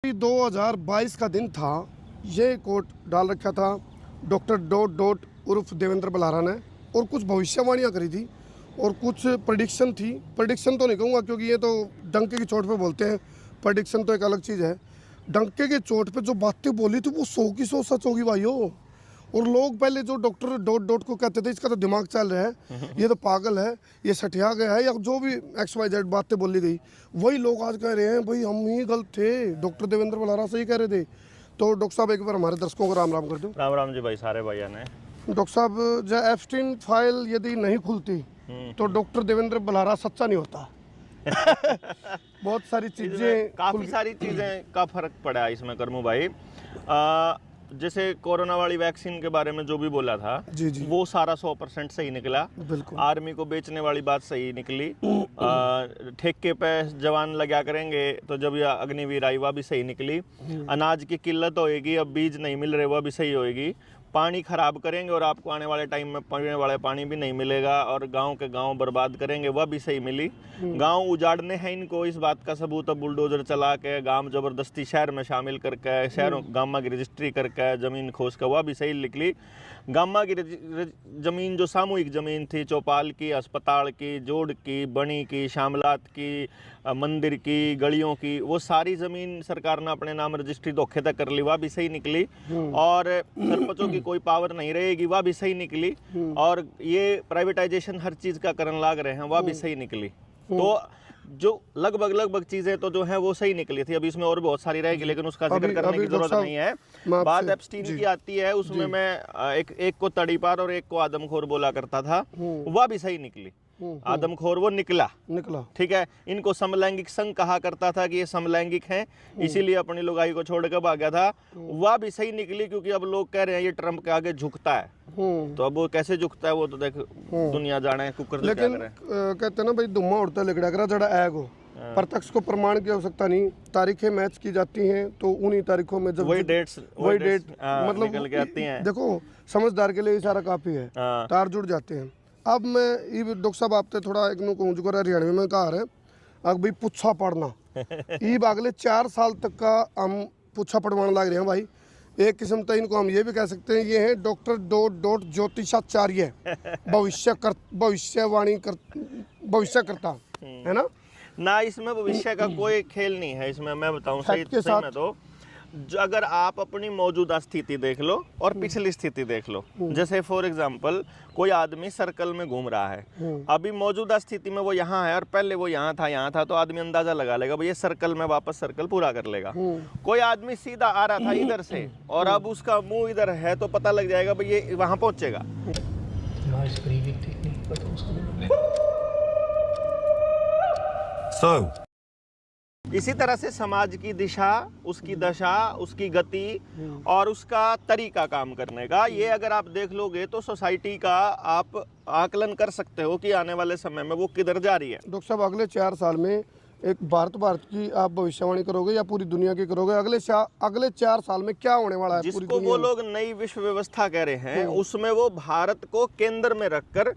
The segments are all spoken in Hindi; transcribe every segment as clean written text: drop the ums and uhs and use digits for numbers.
2022 का दिन था। ये कोट डाल रखा था डॉक्टर डॉट डॉट उर्फ देवेंद्र बल्हारा ने, और कुछ भविष्यवाणियाँ करी थी और कुछ प्रेडिक्शन थी। प्रेडिक्शन तो नहीं कहूँगा क्योंकि ये तो डंके की चोट पे बोलते हैं, प्रेडिक्शन तो एक अलग चीज़ है। डंके के चोट पे जो बातें बोली थी वो 100 की 100 सच होगी भाइयों। और लोग पहले जो डॉक्टर डॉट डॉट को कहते थे इसका तो दिमाग चल रहा है, ये तो पागल है, ये सठिया गया है, या जो भी XYZ बातें बोली गई, वही लोग आज कह रहे हैं भाई हम ही गलत थे, डॉक्टर देवेंद्र बल्हारा सही कह रहे थे। तो डॉक्टर साहब एक बार हमारे दर्शकों को राम राम कर दो। राम राम जी भाई, सारे भैया ने। डॉक्टर साहब, जो एप्स्टीन फाइल यदि नहीं खुलती तो डॉक्टर देवेंद्र बल्हारा सच्चा नहीं होता। बहुत सारी चीजें, काफी सारी चीजें का फर्क पड़ा है इसमें करमू भाई। जैसे कोरोना वाली वैक्सीन के बारे में जो भी बोला था जी जी, वो सारा 100% सही निकला। बिल्कुल। आर्मी को बेचने वाली बात सही निकली। ठेके पे जवान लगा करेंगे तो जब यह अग्निवीर आई वह भी सही निकली। अनाज की किल्लत होएगी, अब बीज नहीं मिल रहे, वह भी सही होएगी। पानी खराब करेंगे और आपको आने वाले टाइम में पीने वाले पानी भी नहीं मिलेगा, और गांव के गांव बर्बाद करेंगे, वह भी सही मिली। गांव उजाड़ने हैं इनको, इस बात का सबूत अब बुलडोजर चला के गांव जबरदस्ती शहर में शामिल करके, शहरों गामा की रजिस्ट्री करके जमीन खोज कर, वह भी सही निकली। गामा की जमीन जो सामूहिक जमीन थी, चौपाल की, अस्पताल की, जोड़ की, बणी की, शामलात की, मंदिर की, गलियों की, वो सारी जमीन सरकार ने अपने नाम रजिस्ट्री धोखे तक कर ली, वह भी सही निकली। और सरपंचों की कोई पावर नहीं रहेगी, वह भी सही निकली। और ये प्राइवेटाइजेशन हर चीज का करने लाग रहे हैं, वह भी सही निकली। तो जो लगभग चीजें तो जो है वो सही निकली थी। अभी इसमें और बहुत सारी रहेगी लेकिन उसका जिक्र करने की जरूरत नहीं है। बात एप्स्टीन की आती है, उसमें मैं एक को तड़ीपार और एक को आदमखोर बोला करता था, वह भी सही निकली। आदमखोर वो निकला, ठीक है। इनको समलैंगिक संघ कहा करता था कि ये समलैंगिक हैं, इसीलिए अपनी लुगाई को छोड़ कर भागा था, वह भी सही निकली। क्योंकि अब लोग कह रहे हैं ये ट्रम्प के आगे झुकता है, तो अब वो कैसे झुकता है वो तो देख दुनिया जाने कुकर। लेकिन कहते हैं ना भाई, दुम्मा उड़ता लिकड़ा करा जड़ा ऐग हो। प्रत्यक्ष को प्रमाण की आवश्यकता नहीं, तारीखें मैच की जाती हैं, तो उन्हीं तारीखों में जब वही डेट मतलब निकल के आती हैं। देखो, समझदार के लिए इशारा काफी है, तार जुड़ जाते हैं। अब मैं डॉक्टर साहब आपसे थोड़ा एक नु कहूँ जो हरियाणवी में कहा है, अब भाई पुच्छा पढ़ना ईब अगले 4 साल तक का हम पुच्छा पढ़वाने लग रहे हैं भाई। एक किस्म तक इनको हम ये भी कह सकते हैं, ये है डॉक्टर डॉट डॉट ज्योतिषाचार्य, भविष्यवाणी भविष्यकर्ता, है ना। इसमें भविष्य का कोई खेल नहीं है। इसमें मैं बताऊं सही में तो अगर आप अपनी मौजूदा स्थिति देख लो और पिछली स्थिति देख लो, जैसे फॉर एग्जांपल कोई आदमी सर्कल में घूम रहा है, अभी मौजूदा स्थिति में वो यहाँ है और पहले वो यहाँ था, तो आदमी अंदाजा लगा लेगा भाई ये सर्कल में वापस सर्कल पूरा कर लेगा। कोई आदमी सीधा आ रहा था इधर से और अब उसका मुंह इधर है, तो पता लग जाएगा भाई ये वहां पहुंचेगा। इसी तरह से समाज की दिशा, उसकी दशा, उसकी गति और उसका तरीका काम करने का, ये अगर आप देख लोगे तो सोसाइटी का आप आकलन कर सकते हो कि आने वाले समय में वो किधर जा रही है। डॉक्टर साहब, अगले 4 साल में एक भारत की आप भविष्यवाणी करोगे या पूरी दुनिया की करोगे? अगले 4 साल में क्या होने वाला है? जिसको वो लोग नई विश्व व्यवस्था कह रहे हैं, उसमें वो भारत को केंद्र में रखकर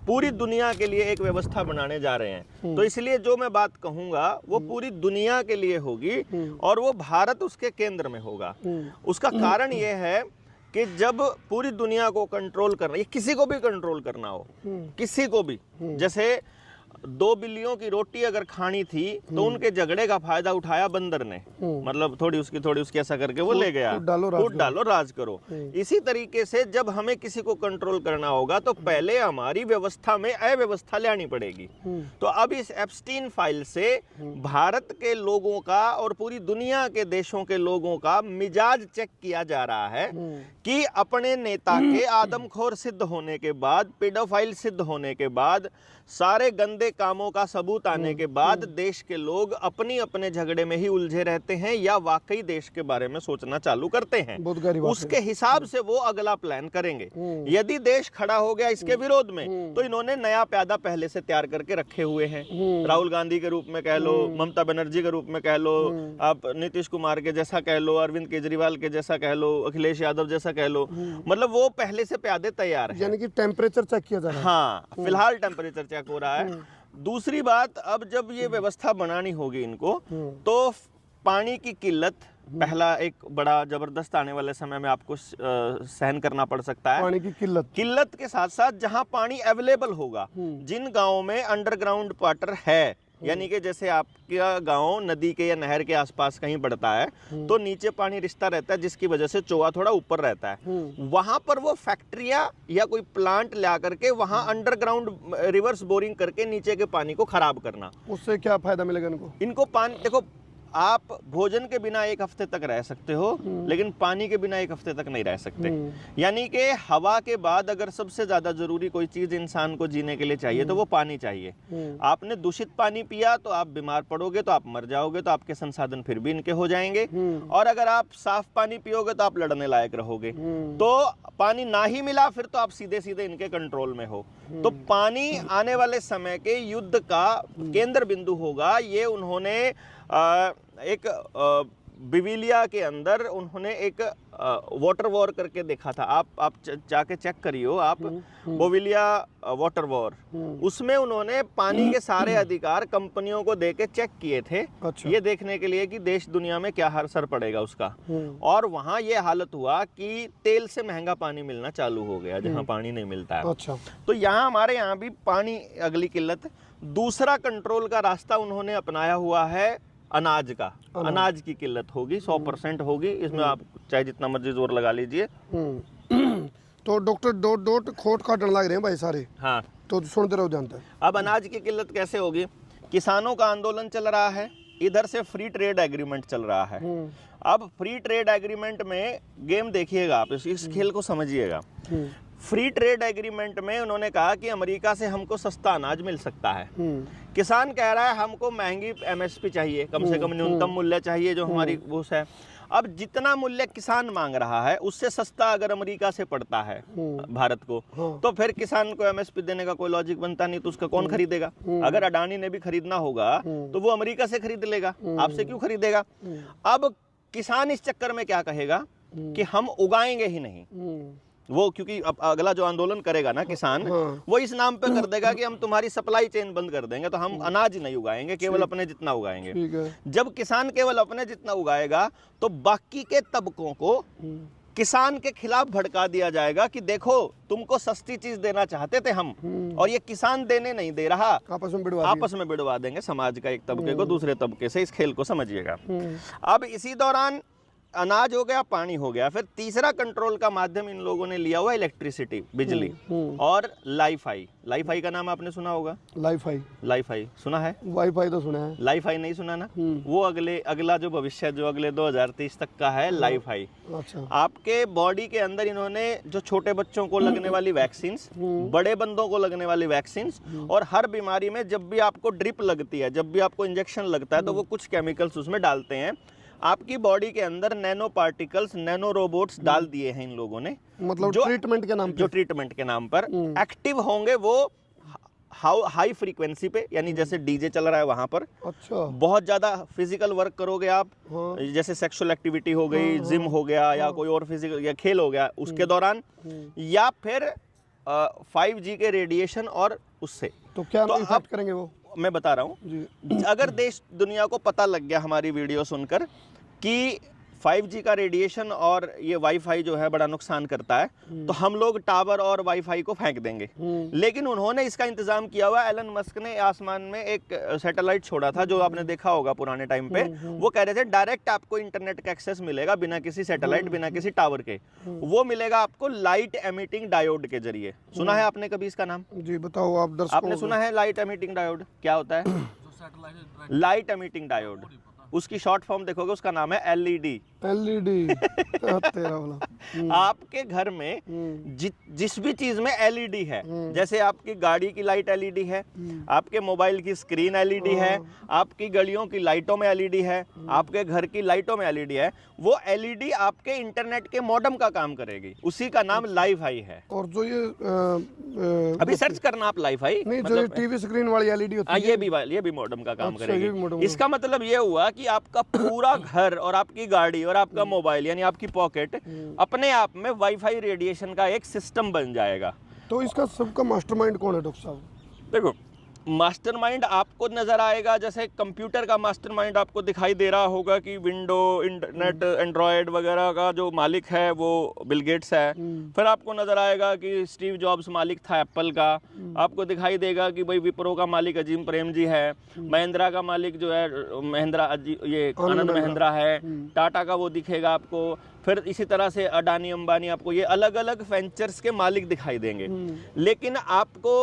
पूरी दुनिया के लिए एक व्यवस्था बनाने जा रहे हैं। तो इसलिए जो मैं बात कहूंगा वो पूरी दुनिया के लिए होगी और वो भारत उसके केंद्र में होगा। उसका कारण ये है कि जब पूरी दुनिया को कंट्रोल करना, ये किसी को भी कंट्रोल करना हो, किसी को भी, जैसे 2 बिल्लियों की रोटी अगर खानी थी तो उनके झगड़े का फायदा उठाया बंदर ने, मतलब थोड़ी उसकी ऐसा करके वो ले गया, कूट डालो राज करो। इसी तरीके से जब हमें किसी को कंट्रोल करना होगा तो पहले हमारी व्यवस्था में अव्यवस्था लानी पड़ेगी। तो अब इस एप्स्टीन फाइल से भारत के लोगों का और पूरी दुनिया के देशों के लोगों का मिजाज चेक किया जा रहा है कि अपने नेता के आदमखोर सिद्ध होने के बाद, पेडोफाइल सिद्ध होने के बाद, सारे गंदे कामों का सबूत आने के बाद देश के लोग अपनी अपने झगड़े में ही उलझे रहते हैं या वाकई देश के बारे में सोचना चालू करते हैं। उसके हिसाब से वो अगला प्लान करेंगे। यदि देश खड़ा हो गया इसके विरोध में तो इन्होंने नया प्यादा पहले से तैयार करके रखे हुए हैं। राहुल गांधी के रूप में कह लो, ममता बनर्जी के रूप में कह लो, आप नीतीश कुमार के जैसा कह लो, अरविंद केजरीवाल के जैसा कह लो, अखिलेश यादव जैसा कह लो, मतलब वो पहले से प्यादे तैयार है। यानी कि टेम्परेचर चेक किया जा रहा है। हाँ, फिलहाल टेम्परेचर चेक हो रहा है। दूसरी बात, अब जब ये व्यवस्था बनानी होगी इनको, तो पानी की किल्लत पहला एक बड़ा जबरदस्त आने वाले समय में आपको सहन करना पड़ सकता है पानी की किल्लत के साथ साथ जहां पानी अवेलेबल होगा, जिन गांवों में अंडरग्राउंड वाटर है, यानी कि जैसे आपका गांव नदी के या नहर के आसपास कहीं पड़ता है तो नीचे पानी रिश्ता रहता है, जिसकी वजह से चोआ थोड़ा ऊपर रहता है, वहां पर वो फैक्ट्रिया या कोई प्लांट ला करके वहां अंडरग्राउंड रिवर्स बोरिंग करके नीचे के पानी को खराब करना। उससे क्या फायदा मिलेगा इनको पानी देखो, आप भोजन के बिना एक हफ्ते तक रह सकते हो, लेकिन पानी के बिना एक हफ्ते तक नहीं रह सकते। यानी कि हवा के बाद अगर सबसे ज्यादा जरूरी कोई चीज इंसान को जीने के लिए चाहिए तो वो पानी चाहिए। आपने दूषित पानी पिया तो आप बीमार पड़ोगे, तो आप मर जाओगे, तो आपके संसाधन फिर भी इनके हो जाएंगे। और अगर आप साफ पानी पियोगे तो आप लड़ने लायक रहोगे। तो पानी ना ही मिला फिर तो आप सीधे सीधे इनके कंट्रोल में हो। तो पानी आने वाले समय के युद्ध का केंद्र बिंदु होगा। ये उन्होंने एक बिविलिया के अंदर उन्होंने एक वाटर वॉर करके देखा था। आप जाके चेक करियो आप, बोविलिया वाटर वॉर, उसमें उन्होंने पानी के सारे अधिकार कंपनियों को देके चेक किए थे। अच्छा। ये देखने के लिए कि देश दुनिया में क्या असर पड़ेगा उसका। और वहां ये हालत हुआ कि तेल से महंगा पानी मिलना चालू हो गया जहां पानी नहीं मिलता है। अच्छा। तो यहाँ हमारे यहाँ भी पानी अगली किल्लत। दूसरा कंट्रोल का रास्ता उन्होंने अपनाया हुआ है अनाज का। अनाज की किल्लत होगी, 100% होगी, इसमें आप चाहे जितना मर्जी जोर लगा लीजिए। तो डॉक्टर डॉट खोट काटने लग रहे हैं भाई सारे। हाँ, तो सुनते रहो, जानते हैं। अब अनाज की किल्लत कैसे होगी? किसानों का आंदोलन चल रहा है, इधर से फ्री ट्रेड एग्रीमेंट चल रहा है। अब फ्री ट्रेड एग्रीमेंट में गेम देखिएगा आप, इस खेल को समझिएगा। फ्री ट्रेड एग्रीमेंट में उन्होंने कहा कि अमेरिका से हमको सस्ता अनाज मिल सकता है। किसान कह रहा है हमको महंगी एमएसपी चाहिए, कम से कम न्यूनतम मूल्य चाहिए जो हमारी वो है। अब जितना मूल्य किसान मांग रहा है उससे सस्ता अगर अमेरिका से पड़ता है भारत को, तो फिर किसान को एमएसपी देने का कोई लॉजिक बनता नहीं। तो उसका कौन खरीदेगा? अगर अडानी ने भी खरीदना होगा तो वो अमेरिका से खरीद लेगा, आपसे क्यों खरीदेगा? अब किसान इस चक्कर में क्या कहेगा कि हम उगाएंगे ही नहीं वो, क्योंकि अब अगला जो आंदोलन करेगा ना किसान, वो इस नाम पे कर देगा कि हम तुम्हारी सप्लाई चेन बंद कर देंगे, तो हम अनाज नहीं उगाएंगे, केवल अपने जितना उगाएंगे। जब किसान केवल अपने जितना उगाएगा तो बाकी के तबकों को किसान के खिलाफ भड़का दिया जाएगा कि देखो तुमको सस्ती चीज देना चाहते थे हम, और ये किसान देने नहीं दे रहा, आपस में बिड़वा देंगे समाज का एक तबके को दूसरे तबके से। इस खेल को समझिएगा। अब इसी दौरान अनाज हो गया, पानी हो गया, फिर तीसरा कंट्रोल का माध्यम इन लोगों ने लिया हुआ इलेक्ट्रिसिटी, बिजली और लाईफाई। लाईफाई का नाम आपने सुना होगा? लाईफाई सुना है? वाईफाई तो सुना है, लाईफाई नहीं सुना ना? वो अगला जो भविष्य जो अगले 2030 तक का है, लाईफाई। अच्छा। आपके बॉडी के अंदर इन्होंने जो छोटे बच्चों को लगने वाली वैक्सीन, बड़े बंदों को लगने वाली वैक्सीन, और हर बीमारी में जब भी आपको ड्रिप लगती है, जब भी आपको इंजेक्शन लगता है, तो वो कुछ केमिकल्स उसमें डालते हैं। आपकी बॉडी के अंदर नैनो पार्टिकल्स, नैनो रोबोट्स डाल दिए हैं इन लोगों ने, मतलब जो ट्रीटमेंट के नाम पर एक्टिव होंगे वो हाई फ्रीक्वेंसी पे, यानी जैसे डीजे चल रहा है वहां पर। अच्छा। बहुत ज्यादा फिजिकल वर्क करोगे आप, जैसे सेक्सुअल एक्टिविटी हो गई, जिम हो गया, या कोई और फिजिकल या खेल हो गया उसके दौरान, या फिर 5G के रेडिएशन और उससे। तो क्या इफेक्ट करेंगे वो? मैं बता रहा हूँ। अगर देश दुनिया को पता लग गया हमारी वीडियो सुनकर कि 5G का रेडिएशन और ये वाईफाई जो है बड़ा नुकसान करता है, तो हम लोग टावर और वाईफाई को फेंक देंगे। लेकिन उन्होंने इसका इंतजाम किया हुआ। एलन मस्क ने आसमान में एक सैटेलाइट छोड़ा था, जो आपने देखा होगा पुराने टाइम पे। वो कह रहे थे डायरेक्ट आपको इंटरनेट का एक्सेस मिलेगा, बिना किसी सैटेलाइट, बिना किसी टावर के। वो मिलेगा आपको लाइट एमिटिंग डायोड के जरिए। सुना है आपने कभी इसका नाम? जी बताओ आप दर्शकों। आपने सुना है लाइट एमिटिंग डायोड क्या होता है? लाइट एमिटिंग डायोड, उसकी शॉर्ट फॉर्म देखोगे उसका नाम है एलईडी। आपके घर में जिस भी चीज में एलईडी है, जैसे आपकी गाड़ी की लाइट एलईडी है, आपके मोबाइल की स्क्रीन एलईडी है, आपकी गलियों की लाइटों में एलईडी है, आपके घर की लाइटों में एलईडी है, वो एलईडी आपके इंटरनेट के मॉडेम का काम करेगी। उसी का नाम लाईफाई है। और जो ये अभी सर्च करना आप लाईफाई, जो टीवी स्क्रीन वाली एलईडी होती है, ये भी मॉडेम का काम करेगी। इसका मतलब ये हुआ कि आपका पूरा घर और आपकी गाड़ी और आपका मोबाइल, यानी आपकी पॉकेट, अपने आप में वाईफाई रेडिएशन का एक सिस्टम बन जाएगा। तो इसका सबका मास्टरमाइंड कौन है डॉक्टर साहब? देखो, मास्टरमाइंड आपको नजर आएगा, जैसे कंप्यूटर का मास्टरमाइंड आपको दिखाई दे रहा होगा कि विंडो, इंटरनेट, एंड्रॉयड वगैरह का जो मालिक है वो बिल गेट्स है। फिर आपको नजर आएगा कि स्टीव जॉब्स मालिक था एप्पल का। आपको दिखाई देगा कि भाई विप्रो का मालिक अजीम प्रेम जी है। महिंद्रा का मालिक जो है ये आनंद महिंद्रा है। टाटा का वो दिखेगा आपको। फिर इसी तरह से अडानी अंबानी, आपको ये अलग अलग वेंचर्स के मालिक दिखाई देंगे। लेकिन आपको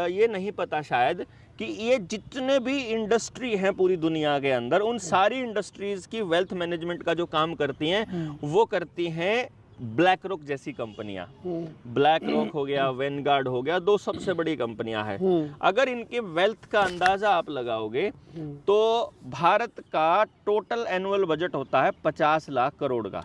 ये नहीं पता शायद कि ये जितने भी इंडस्ट्री हैं पूरी दुनिया के अंदर, उन सारी इंडस्ट्रीज की वेल्थ मैनेजमेंट का जो काम करती हैं वो करती हैं ब्लैक रॉक जैसी कंपनियां। ब्लैक रॉक हो गया, वेनगार्ड हो गया, 2 सबसे बड़ी कंपनियां हैं। अगर इनके वेल्थ का अंदाजा आप लगाओगे तो भारत का टोटल एनुअल बजट होता है 50 लाख करोड़ का।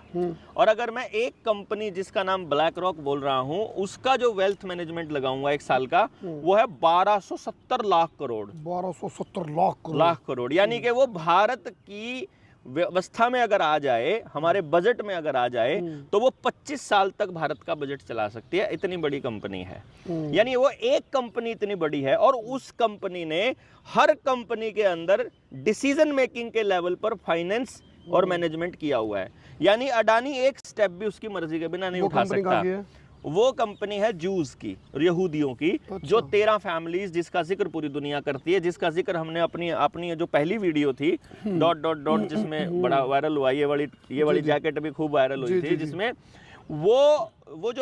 और अगर मैं एक कंपनी जिसका नाम ब्लैक रॉक बोल रहा हूं उसका जो वेल्थ मैनेजमेंट लगाऊंगा 1 साल का, वो है 1270 लाख करोड़। 1270 लाख करोड़, यानी कि वो भारत की व्यवस्था में अगर आ जाए, हमारे बजट में अगर आ जाए, तो वो 25 साल तक भारत का बजट चला सकती है। इतनी बड़ी कंपनी है। यानी वो एक कंपनी इतनी बड़ी है और उस कंपनी ने हर कंपनी के अंदर डिसीजन मेकिंग के लेवल पर फाइनेंस और मैनेजमेंट किया हुआ है। यानी अडानी एक स्टेप भी उसकी मर्जी के बिना नहीं उठा सकता। वो कंपनी है जूस की, यहूदियों की। अच्छा। जो 13 फैमिलीज जिसका जिक्र पूरी दुनिया करती है, जिसका जिक्र हमने अपनी जो पहली वीडियो थी डॉट जिसमें बड़ा वायरल हुआ, ये वाली जैकेट भी खूब वायरल हुई थी, जिसमें वो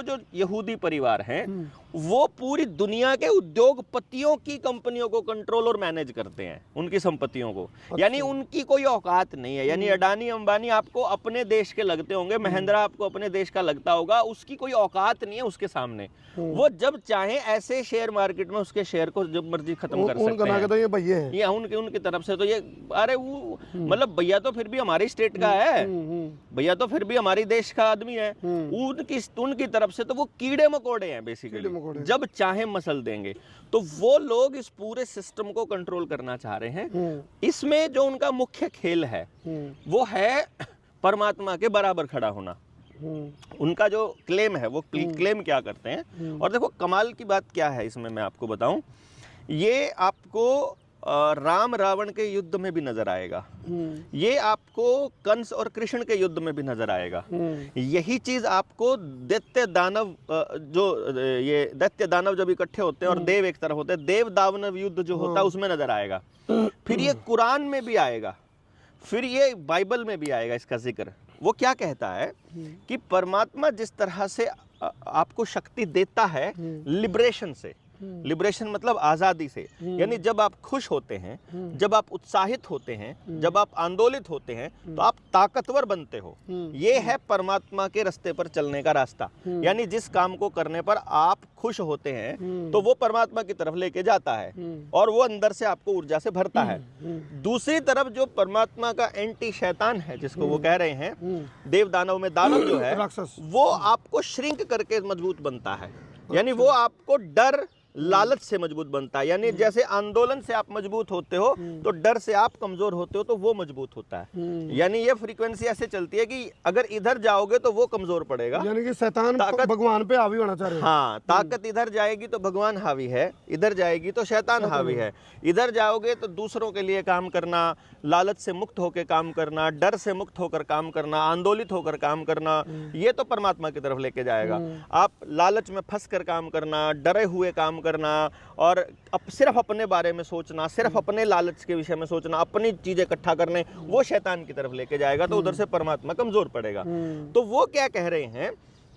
जो यहूदी परिवार हैं वो पूरी दुनिया के उद्योगपतियों की कंपनियों को कंट्रोल और मैनेज करते हैं, उनकी संपत्तियों को। अच्छा। यानी उनकी कोई औकात नहीं है। यानी अडानी अंबानी आपको अपने देश के लगते होंगे, महिंद्रा आपको अपने देश का लगता होगा, उसकी कोई औकात नहीं है उसके सामने। वो जब चाहे ऐसे शेयर मार्केट में उसके शेयर को जब मर्जी खत्म कर सकते हैं। तो ये भैया हैं, ये उनकी तरफ से तो ये, अरे वो मतलब भैया तो फिर भी हमारी स्टेट का है, भैया तो फिर भी हमारी देश का आदमी है। उनकी तरफ से तो वो कीड़े मकोड़े हैं बेसिकली, जब चाहे मसल देंगे। तो वो लोग इस पूरे सिस्टम को कंट्रोल करना चाह रहे हैं। इसमें जो उनका मुख्य खेल है वो है परमात्मा के बराबर खड़ा होना। उनका जो क्लेम है, वो क्लेम क्या करते हैं, और देखो कमाल की बात क्या है इसमें मैं आपको बताऊं, ये आपको राम रावण के युद्ध में भी नजर आएगा, ये आपको कंस और कृष्ण के युद्ध में भी नजर आएगा। यही चीज आपको दैत्य दानव ये दैत्य दानव जब इकट्ठे होते हैं और देव एक तरफ होते हैं, देव दानव युद्ध जो होता है उसमें नजर आएगा। फिर ये कुरान में भी आएगा, फिर ये बाइबल में भी आएगा इसका जिक्र। वो क्या कहता है कि परमात्मा जिस तरह से आपको शक्ति देता है लिबरेशन से, लिबरेशन मतलब आज़ादी से, यानी जब आप खुश होते हैं, जब आप उत्साहित होते हैं, जब आप आंदोलित होते हैं, तो आप ताकतवर बनते हो। ये है परमात्मा के रास्ते पर चलने का रास्ता। यानी जिस काम को करने पर आप खुश होते हैं तो वो परमात्मा की तरफ लेके जाता है और वो अंदर से आपको ऊर्जा से भरता है। दूसरी तरफ जो परमात्मा का एंटी शैतान है, जिसको वो कह रहे हैं देव दानव में दानव जो है, वो आपको श्रिंक करके मजबूत बनता है। यानी वो आपको डर लालच से मजबूत बनता है। यानी जैसे आंदोलन से आप मजबूत होते हो तो डर से आप कमजोर होते हो, तो वो मजबूत होता है। यानी ये फ्रीक्वेंसी ऐसे चलती है कि अगर इधर जाओगे तो वो कमजोर पड़ेगा। यानी कि शैतान भगवान पे हावी होना चाह रहे हैं। हाँ, ताकत इधर जाएगी तो भगवान हावी है, इधर जाएगी तो शैतान हावी है। इधर जाओगे तो दूसरों के लिए काम करना, लालच से मुक्त होकर काम करना, डर से मुक्त होकर काम करना, आंदोलित होकर काम करना, ये तो परमात्मा की तरफ लेके जाएगा। आप लालच में फंस कर काम करना, डरे हुए काम करना और सिर्फ अपने बारे में सोचना, सिर्फ अपने लालच के विषय में सोचना, अपनी चीजें इकट्ठा करने, वो शैतान की तरफ लेके जाएगा, तो उधर से परमात्मा कमजोर पड़ेगा। तो वो क्या कह रहे हैं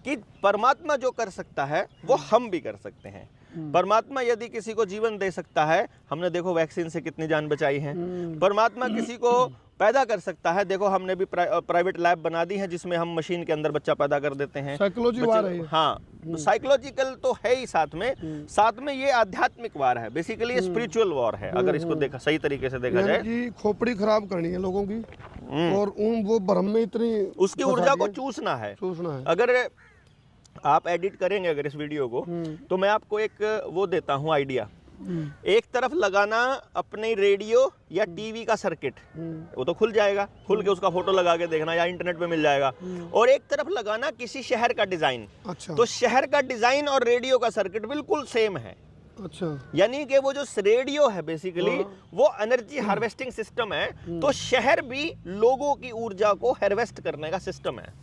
कि परमात्मा जो कर सकता है वो हम भी कर सकते हैं। परमात्मा यदि किसी को जीवन दे सकता है, हमने देखो वैक्सीन से कितनी जान बचाई है। परमात्मा किसी को पैदा कर सकता है, देखो हमने भी प्राइवेट लैब बना दी है जिसमें हम मशीन के अंदर बच्चा पैदा कर देते हैं। साइकोलॉजी वार है। हाँ, साइकोलॉजिकल तो है ही, साथ में ये आध्यात्मिक वार है, बेसिकली स्पिरिचुअल वॉर है। अगर इसको देखा सही तरीके से देखा जाए कि खोपड़ी खराब करनी है लोगों की और वो भ्रम में इतनी उसकी ऊर्जा को चूसना है। अगर आप एडिट करेंगे अगर इस वीडियो को, तो मैं आपको एक वो देता हूँ आइडिया। एक तरफ लगाना अपने रेडियो या टीवी का सर्किट, वो तो खुल जाएगा, खुल के उसका फोटो लगा के देखना या इंटरनेट पे मिल जाएगा। और एक तरफ लगाना किसी शहर का डिजाइन। अच्छा। तो शहर का डिजाइन और रेडियो का सर्किट बिल्कुल सेम है, अच्छा। यानी कि वो जो रेडियो है बेसिकली वो एनर्जी हार्वेस्टिंग सिस्टम है। तो शहर भी लोगों की ऊर्जा को हार्वेस्ट करने का सिस्टम है।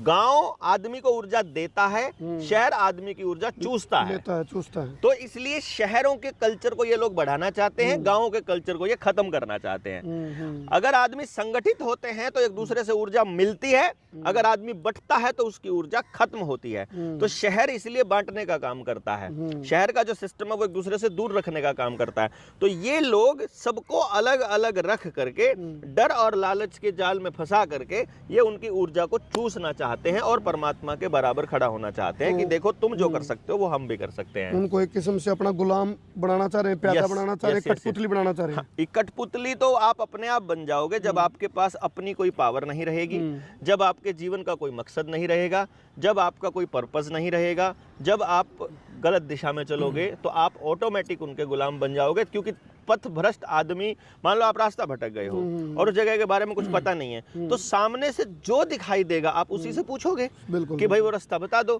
गांव आदमी को ऊर्जा देता है, शहर आदमी की ऊर्जा चूसता है, चूसता है। तो इसलिए शहरों के कल्चर को ये लोग बढ़ाना चाहते हैं, गांवों के कल्चर को ये खत्म करना चाहते हैं। अगर आदमी संगठित होते हैं तो एक दूसरे से ऊर्जा मिलती है, अगर आदमी बंटता है तो उसकी ऊर्जा खत्म होती है। तो शहर इसलिए बांटने का काम करता है, शहर का जो सिस्टम है वो एक दूसरे से दूर रखने का काम करता है। तो ये लोग सबको अलग अलग रख करके डर और लालच के जाल में फंसा करके ये उनकी ऊर्जा को चूसना चाहते हैं और परमात्मा के बराबर खड़ा होना चाहते हैं कि देखो तुम जो कर सकते हो वो हम भी कर सकते हैं। उनको एक किस्म से अपना गुलाम बनाना चाह रहे हैं, प्यादा बनाना चाह रहे हैं, कठपुतली बनाना चाह रहे हैं। कठपुतली तो आप अपने आप बन जाओगे जब आपके पास अपनी कोई पावर नहीं रहेगी, जब आपके जीवन का कोई मकसद नहीं रहेगा, जब आपका कोई पर्पस नहीं रहेगा, जब आप गलत दिशा में चलोगे तो आप ऑटोमेटिक उनके गुलाम बन जाओगे। क्योंकि पथ भ्रष्ट आदमी, मान लो आप रास्ता भटक गए हो और उस जगह के बारे में कुछ पता नहीं है, तो सामने से जो दिखाई देगा आप उसी से पूछोगे कि भाई वो रास्ता बता दो।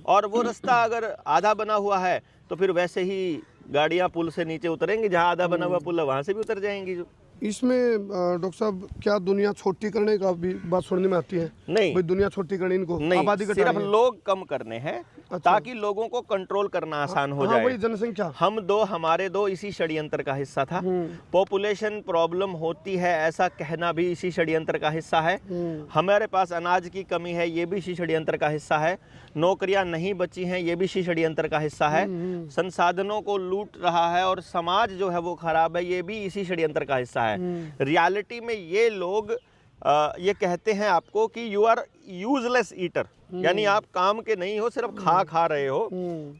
और वो रास्ता अगर आधा बना हुआ है तो फिर वैसे ही गाड़ियां पुल से नीचे उतरेंगी, जहां आधा बना हुआ पुल है वहां से भी उतर जाएंगी। इसमें डॉक्टर साहब क्या दुनिया छोटी करने का भी बात सुनने में आती है? नहीं भाई दुनिया छोटी करनी, इनको आबादी नहीं, सिर्फ लोग कम करने हैं ताकि लोगों को कंट्रोल करना आसान हो जाए। जनसंख्या हमारे दो इसी षड्यंत्र का हिस्सा था। पॉपुलेशन प्रॉब्लम होती है ऐसा कहना भी इसी षड्यंत्र का हिस्सा है। हमारे पास अनाज की कमी है ये भी इसी षड्यंत्र का हिस्सा है। नौकरियां नहीं बची हैं ये भी इसी षड्यंत्र का हिस्सा है। संसाधनों को लूट रहा है और समाज जो है वो खराब है ये भी इसी षड्यंत्र का हिस्सा है। रियलिटी में ये लोग ये कहते हैं आपको कि यू आर यूजलेस ईटर, यानी आप काम के नहीं हो, सिर्फ खा रहे हो।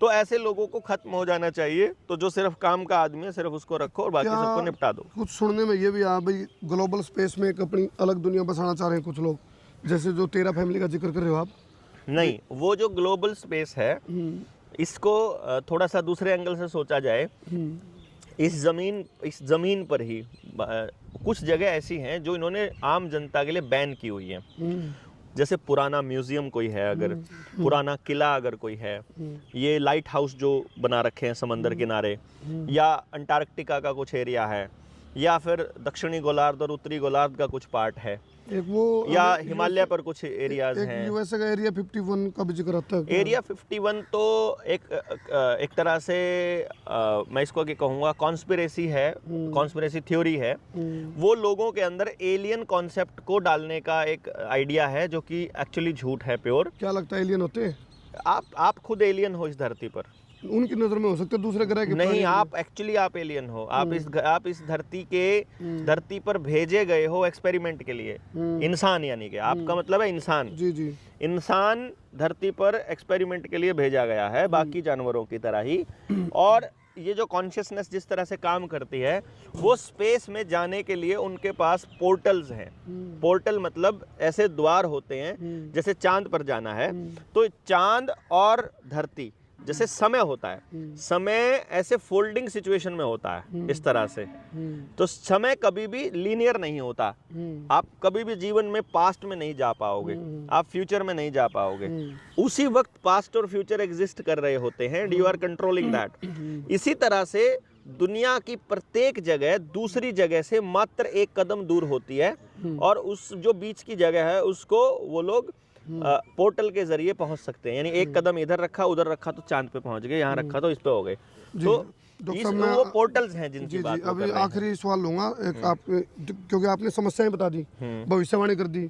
तो ऐसे लोगों को खत्म हो जाना चाहिए। तो जो सिर्फ काम का आदमी है सिर्फ उसको रखो और बाकी सबको निपटा दो। कुछ सुनने में ये भी आया भाई ग्लोबल स्पेस में एक अपनी अलग दुनिया बसाना चाह रहे हैं कुछ लोग, जैसे जो तेरा फैमिली का जिक्र कर रहे हो आप। नहीं, वो जो ग्लोबल स्पेस है इसको थोड़ा सा दूसरे एंगल से सोचा जाए। इस जमीन पर ही कुछ जगह ऐसी हैं जो इन्होंने आम जनता के लिए बैन की हुई है। जैसे पुराना म्यूजियम कोई है, अगर पुराना किला अगर कोई है, ये लाइट हाउस जो बना रखे हैं समंदर किनारे, या अंटार्कटिका का कुछ एरिया है, या फिर दक्षिणी गोलार्ध और उत्तरी गोलार्ध का कुछ पार्ट है, एक वो या हिमालय पर कुछ एरियाज हैं। यूएसए का एरिया 51 का भी जिक्र आता है। एरिया 51 तो एक तरह से मैं इसको क्या कहूँगा, कॉन्स्पिरेसी है, कॉन्स्पिरेसी थ्योरी है। वो लोगों के अंदर एलियन कॉन्सेप्ट को डालने का एक आइडिया है जो कि एक्चुअली झूठ है, प्योर। क्या लगता है एलियन होते हैं? आप खुद एलियन हो इस धरती पर। उनकी नजर में हो सकते हैं दूसरे ग्रह के नहीं, आप एक्चुअली आप एलियन हो। आप इस धरती पर भेजे गए हो एक्सपेरिमेंट के लिए। इंसान, यानी कि आपका मतलब है इंसान। जी। इंसान धरती पर एक्सपेरिमेंट के लिए भेजा गया है, बाकी जानवरों की तरह ही। और ये जो कॉन्शियसनेस जिस तरह से काम करती है, वो स्पेस में जाने के लिए उनके पास पोर्टल्स हैं। पोर्टल मतलब ऐसे द्वार होते हैं, जैसे चांद पर जाना है तो चांद और धरती जैसे समय होता है, समय ऐसे फोल्डिंग सिचुएशन में होता है इस तरह से। तो समय कभी भी लीनियर नहीं होता। आप कभी भी जीवन में पास्ट में नहीं जा पाओगे, आप फ्यूचर में नहीं जा पाओगे। उसी वक्त पास्ट और फ्यूचर एग्जिस्ट कर रहे होते हैं, यू आर कंट्रोलिंग दैट। इसी तरह से दुनिया की प्रत्येक जगह दूसरी जगह से मात्र एक कदम दूर होती है, और उस जो बीच की जगह है उसको वो लोग पोर्टल के जरिए पहुंच सकते हैं। यानी एक कदम इधर रखा उधर रखा तो चांद पे पहुंच गए, यहाँ रखा तो इस पे हो गए। तो वो पोर्टल्स हैं जिनकी बात कर रहे हैं। अभी आखिरी सवाल लूंगा एक आप, क्योंकि आपने समस्याएं बता दी, भविष्यवाणी कर दी,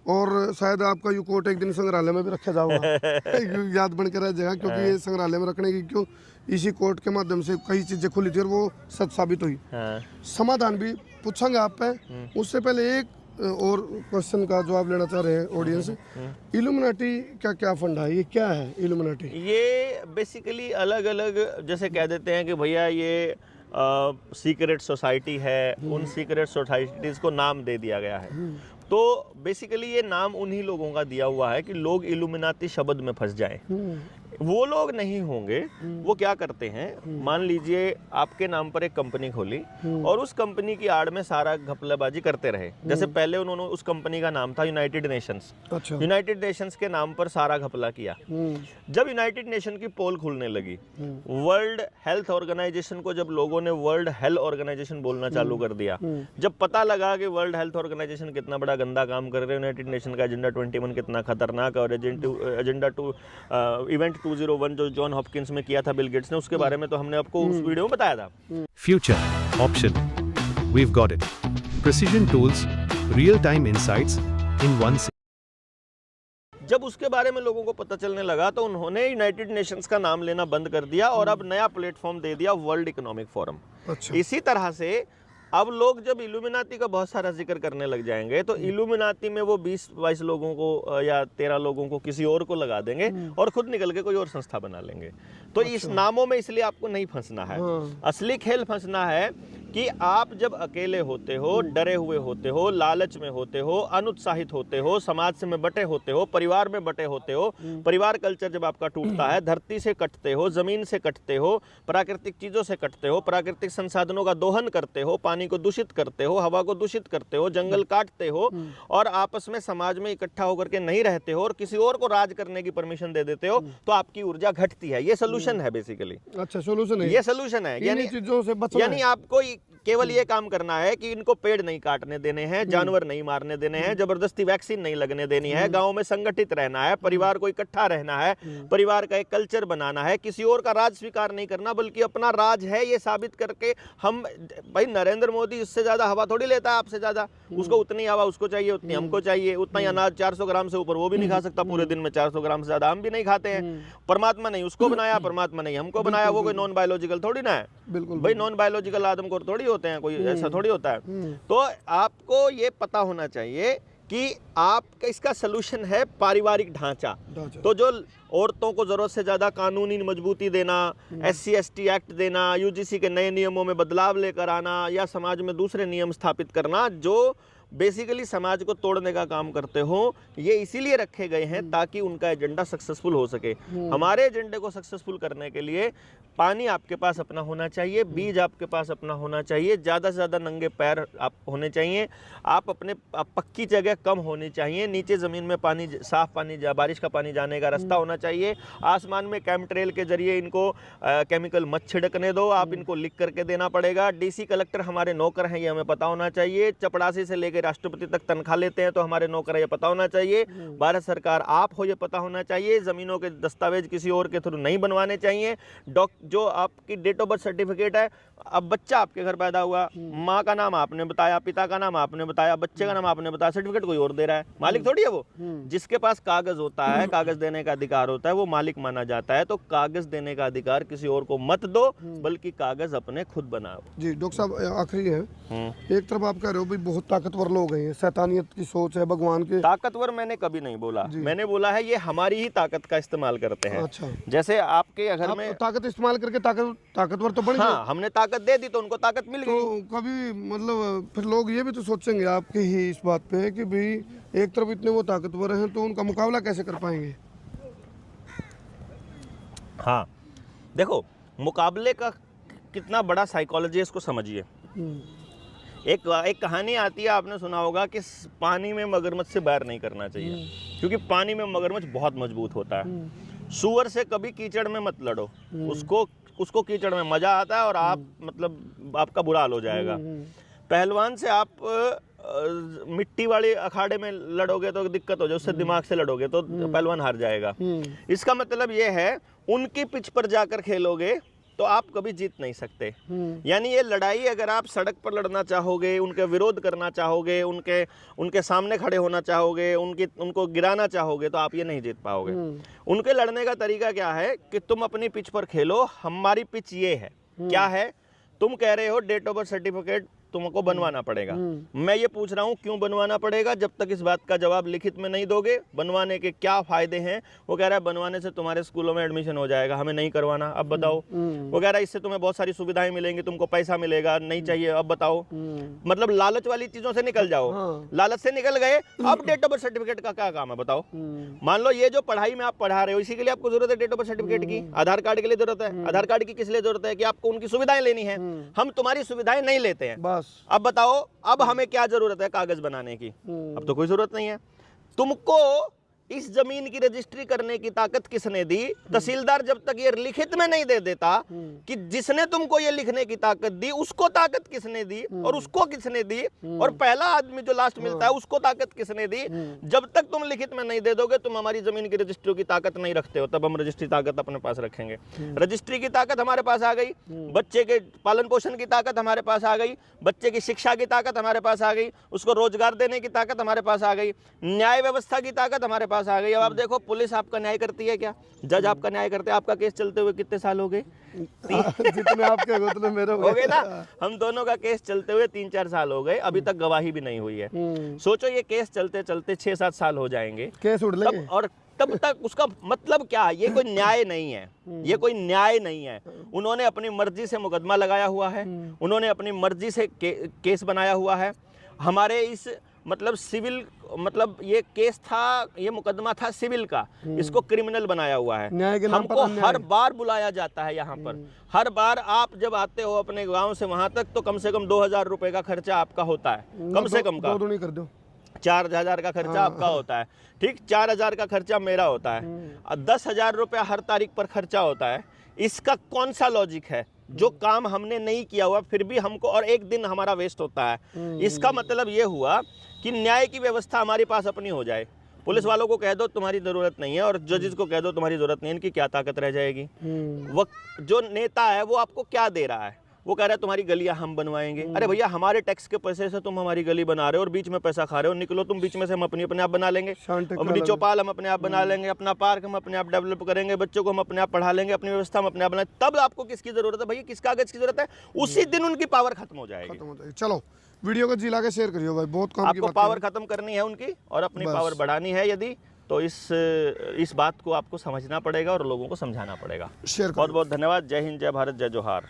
और शायद आपका यू कोट एक दिन संग्रहालय में भी रखा जाएगा। याद बन कर रह जाएगा, क्योंकि ये संग्रहालय में रखने की क्यों, इसी कोट के माध्यम से कई चीजें खुली थी और वो सच साबित हुई। समाधान भी पूछेंगे आप पे, उससे पहले एक और क्वेश्चन का जवाब लेना चाह रहे हैं ऑडियंस। इल्यूमिनाटी का क्या फंडा है, ये क्या है इल्यूमिनाटी? ये बेसिकली अलग अलग जैसे कह देते हैं कि भैया ये सीक्रेट सोसाइटी है, उन सीक्रेट सोसाइटीज़ को नाम दे दिया गया है। तो बेसिकली ये नाम उन्हीं लोगों का दिया हुआ है कि लोग इल्यूमिनाती शब्द में फंस जाएं। वो लोग नहीं होंगे। वो क्या करते हैं, मान लीजिए आपके नाम पर एक कंपनी खोली और उस कंपनी की आड़ में सारा घपलाबाजी करते रहे। जैसे पहले उन्होंने उस कंपनी का नाम था यूनाइटेड नेशंस, अच्छा। यूनाइटेड नेशंस के नाम पर सारा घपला किया। जब यूनाइटेड नेशन की पोल खुलने लगी, वर्ल्ड हेल्थ ऑर्गेनाइजेशन को जब लोगों ने वर्ल्ड हेल्थ ऑर्गेनाइजेशन बोलना चालू कर दिया, जब पता लगा कि वर्ल्ड हेल्थ ऑर्गेनाइजेशन कितना बड़ा गंदा काम कर रहे हैं, यूनाइटेड नेशन का एजेंडा 21 कितना खतरनाक है, और एजेंडा 2 इवेंट 201 जो जॉन हॉपकिंस में किया था बिल गेट्स ने, उसके बारे में तो हमने आपको उस वीडियो में बताया था। Future option. We've got it. Precision tools, real-time insights in one. जब उसके बारे में लोगों को पता चलने लगा तो उन्होंने यूनाइटेड नेशंस का नाम लेना बंद कर दिया और अब नया प्लेटफॉर्म दे दिया वर्ल्ड इकोनॉमिक फोरम। अच्छा। इसी तरह से अब लोग जब इल्यूमिनाती का बहुत सारा जिक्र करने लग जाएंगे तो इल्यूमिनाती में वो 20-22 लोगों को या 13 लोगों को किसी और को लगा देंगे और खुद निकल के कोई और संस्था बना लेंगे। तो इस नामों में इसलिए आपको नहीं फंसना है। असली खेल फंसना है कि आप जब अकेले होते हो, डरे हुए होते हो, लालच में होते हो, अनुत्साहित होते हो, समाज से में बटे होते हो, परिवार में बटे होते हो, परिवार कल्चर जब आपका टूटता है, धरती से कटते हो, जमीन से कटते हो, प्राकृतिक चीजों से कटते हो, प्राकृतिक संसाधनों का दोहन करते हो, पानी को दूषित करते हो, हवा को दूषित करते हो, जंगल काटते हो और आपस में समाज में इकट्ठा होकर के नहीं रहते हो और किसी और को राज करने की परमिशन दे देते हो, तो आपकी ऊर्जा घटती है। ये सोल्यूशन है बेसिकली। अच्छा, सोल्यूशन है, ये सोल्यूशन है। यानी चीजों से बचना है। यानी आपको केवल ये काम करना है कि इनको पेड़ नहीं काटने देने हैं, जानवर नहीं मारने देने हैं, जबरदस्ती वैक्सीन नहीं लगने देनी है, गांव में संगठित रहना है, परिवार को इकट्ठा रहना है, परिवार का एक कल्चर बनाना है, किसी और का राज स्वीकार नहीं करना बल्कि अपना राज है ये साबित करके हम। भाई नरेंद्र मोदी इससे ज्यादा हवा थोड़ी लेता है आपसे ज्यादा, उसको उतनी हवा उसको चाहिए, उतनी हमको चाहिए, उतना ही अनाज 400 ग्राम से ऊपर वो भी नहीं खा सकता पूरे दिन में, 400 ग्राम से ज्यादा हम भी नहीं खाते हैं। परमात्मा नहीं उसको बनाया, परमात्मा नहीं हमको बनाया, वो कोई नॉन बायोलॉजिकल थोड़ी ना है। बिल्कुल भाई नॉन बायोलॉजिकल आदमखोर थोड़ी होते हैं, कोई ऐसा थोड़ी होता है। तो आपको ये पता होना चाहिए कि आपका इसका सलूशन है पारिवारिक ढांचा। तो जो औरतों को जरूरत से ज्यादा कानूनी मजबूती देना, SC/ST एक्ट देना, UGC के नए नियमों में बदलाव लेकर आना या समाज में दूसरे नियम स्थापित करना जो बेसिकली समाज को तोड़ने का काम करते हो, ये इसीलिए रखे गए हैं ताकि उनका एजेंडा सक्सेसफुल हो सके। हमारे एजेंडे को सक्सेसफुल करने के लिए पानी आपके पास अपना होना चाहिए, बीज आपके पास अपना होना चाहिए, ज़्यादा से ज़्यादा नंगे पैर आप होने चाहिए, आप पक्की जगह कम होनी चाहिए, नीचे ज़मीन में पानी, साफ पानी, बारिश का पानी जाने का रास्ता होना चाहिए, आसमान में कैमट्रेल के जरिए इनको केमिकल मत छिड़कने दो, आप इनको लिख करके देना पड़ेगा। DC कलेक्टर हमारे नौकर हैं ये हमें पता होना चाहिए, चपड़ासी से लेकर राष्ट्रपति तक तनख्वाह लेते हैं तो हमारे नौकर ये पता होना चाहिए, भारत सरकार आप हो ये पता होना चाहिए, जमीनों के दस्तावेज किसी और के थ्रू नहीं बनवाने चाहिए, जो आपकी डेट ऑफ बर्थ सर्टिफिकेट है, अब बच्चा आपके घर पैदा हुआ, माँ का नाम आपने बताया, पिता का नाम आपने बताया, बच्चे का नाम आपने बताया, सर्टिफिकेट कोई और दे रहा है, मालिक थोड़ी है वो। जिसके पास कागज होता है, कागज देने का अधिकार होता है, वो मालिक माना जाता है। तो कागज देने का अधिकार किसी और को मत दो बल्कि कागज अपने खुद बनाओ। जी डॉक्टर साहब आखिरी है, एक तरफ आप कह रहे हो भाई बहुत ताकतवर लोग हैं, शैतानियत की सोच है भगवान के। ताकतवर मैंने कभी नहीं बोला, मैंने बोला है ये हमारी ही ताकत का इस्तेमाल करते हैं। अच्छा। जैसे आपके घर में ताकत इस्तेमाल करके ताकतवर तो बन हाँ, हमने ताकत दे दी तो उनको ताकत मिल गई। तो कभी मतलब फिर लोग ये भी तो सोचेंगे आपके ही इस बात पे कि भाई एक तरफ इतने वो ताकतवर हैं तो उनका मुकाबला कैसे कर पाएंगे। हाँ देखो, मुकाबले का कितना बड़ा साइकोलॉजी है इसको समझिए। एक कहानी आती है, आपने सुना होगा कि पानी में मगरमच्छ से बैर नहीं करना चाहिए क्योंकि पानी में मगरमच्छ बहुत मजबूत होता है। सूअर से कभी कीचड़ में मत लड़ो, उसको कीचड़ में मजा आता है और आप मतलब आपका बुरा हाल हो जाएगा। पहलवान से आप मिट्टी वाले अखाड़े में लड़ोगे तो दिक्कत हो जाए, उससे दिमाग से लड़ोगे तो पहलवान हार जाएगा। इसका मतलब ये है उनकी पिच पर जाकर खेलोगे तो आप कभी जीत नहीं सकते। यानी ये लड़ाई अगर आप सड़क पर लड़ना चाहोगे, उनके विरोध करना चाहोगे, उनके सामने खड़े होना चाहोगे, उनको गिराना चाहोगे तो आप ये नहीं जीत पाओगे। उनके लड़ने का तरीका क्या है कि तुम अपनी पिच पर खेलो, हमारी पिच ये है। क्या है? तुम कह रहे हो डेट ऑफ बर्थ सर्टिफिकेट तुमको बनवाना पड़ेगा। मैं ये पूछ रहा हूँ क्यों बनवाना पड़ेगा? जब तक इस बात का जवाब लिखित में नहीं दोगे, बनवाने के क्या फायदे हैं। वो कह रहा है बनवाने से तुम्हारे स्कूलों में एडमिशन हो जाएगा, हमें नहीं करवाना। अब बताओ। वो कह रहा है इससे तुम्हें बहुत सारी सुविधाएं मिलेंगी, तुमको पैसा मिलेगा, नहीं चाहिए। अब बताओ। मतलब लालच वाली चीजों से निकल जाओ। लालच से निकल गए, अब डेट ऑफ बर्थ सर्टिफिकेट का क्या काम है बताओ? मान लो ये जो पढ़ाई में आप पढ़ा रहे हो, इसी के लिए आपको जरूरत है डेट ऑफ बर्थ सर्टिफिकेट की, आधार कार्ड के लिए जरूरत है। आधार कार्ड की किस लिए जरूरत है? कि आपको उनकी सुविधाएं लेनी है। हम तुम्हारी सुविधाएं नहीं लेते हैं। बस अब बताओ, अब हमें क्या जरूरत है कागज बनाने की? अब तो कोई जरूरत नहीं है। तुमको इस जमीन की रजिस्ट्री करने की ताकत किसने दी? तहसीलदार जब तक ये लिखित में नहीं दे देता कि जिसने तुमको ये लिखने की ताकत दी, उसको ताकत किसने दी और उसको किसने दी, और पहला आदमी जो लास्ट मिलता है उसको ताकत किसने दी? जब तक तुम लिखित में नहीं दे दोगे, तुम हमारी जमीन की रजिस्ट्री की ताकत नहीं रखते हो, तब हम रजिस्ट्री ताकत अपने पास रखेंगे। रजिस्ट्री की ताकत हमारे पास आ गई, बच्चे के पालन पोषण की ताकत हमारे पास आ गई, बच्चे की शिक्षा की ताकत हमारे पास आ गई, उसको रोजगार देने की ताकत हमारे पास आ गई, न्याय व्यवस्था की ताकत हमारे पास आ गई। अब आप देखो, पुलिस आपका न्याय करती है क्या? जज आपका न्याय करते हैं? आपका केस चलते हुए कितने साल हो गए? जितने आपके हो उतने मेरे हो गए ना। हम दोनों का केस चलते हुए 3-4 साल हो गए, अभी तक गवाही भी नहीं हुई है। सोचो ये केस चलते चलते 6-7 साल हो जाएंगे, केस उड़ लेंगे। और तब तक उसका मतलब क्या? ये कोई न्याय नहीं है, ये कोई न्याय नहीं है। उन्होंने अपनी मर्जी से मुकदमा लगाया हुआ है, उन्होंने अपनी मर्जी से केस बनाया हुआ है। हमारे इस मतलब सिविल, मतलब ये केस था, ये मुकदमा था सिविल का, इसको क्रिमिनल बनाया हुआ है। न्याय के नाम पर हमको अन्याय। हर बार बुलाया जाता है यहाँ पर, हर बार आप जब आते हो अपने गांव से वहां तक, तो कम से कम 2000 रुपए का खर्चा आपका होता है, कम से कम का। दो नहीं कर दो। 4000 का खर्चा आपका होता है, ठीक। 4000 का खर्चा मेरा होता है, 10,000 रुपया हर तारीख पर खर्चा होता है। इसका कौन सा लॉजिक है? जो काम हमने नहीं किया हुआ फिर भी हमको, और एक दिन हमारा वेस्ट होता है। इसका मतलब ये हुआ कि न्याय की व्यवस्था हमारे पास अपनी हो जाए। पुलिस वालों को कह दो तुम्हारी जरूरत नहीं है, और जजेस को कह दो तुम्हारी जरूरत नहीं है, इनकी क्या ताकत रह जाएगी? वो जो नेता है वो आपको क्या दे रहा है? वो कह रहा है तुम्हारी गलियां हम बनवाएंगे। अरे भैया, हमारे टैक्स के पैसे से तुम हमारी गली बना रहे हो और बीच में पैसा खा रहे हो, निकलो तुम बीच में से, हम अपने आप बना लेंगे। अपनी चौपाल हम अपने आप बना लेंगे, अपना पार्क हम अपने आप डेवलप करेंगे, बच्चों को हम अपने आप पढ़ा लेंगे, अपनी व्यवस्था हम अपने आप बनाएंगे। तब आपको किसकी जरूरत है भैया? किस कागज की जरूरत है? उसी दिन उनकी पावर खत्म हो जाएगी। चलो वीडियो को जिला के शेयर करियो भाई, बहुत काम की आपको बात पावर खत्म करनी है उनकी और अपनी पावर बढ़ानी है यदि, तो इस बात को आपको समझना पड़ेगा और लोगों को समझाना पड़ेगा। शेयर बहुत बहुत धन्यवाद। जय हिंद, जय भारत, जय जोहार।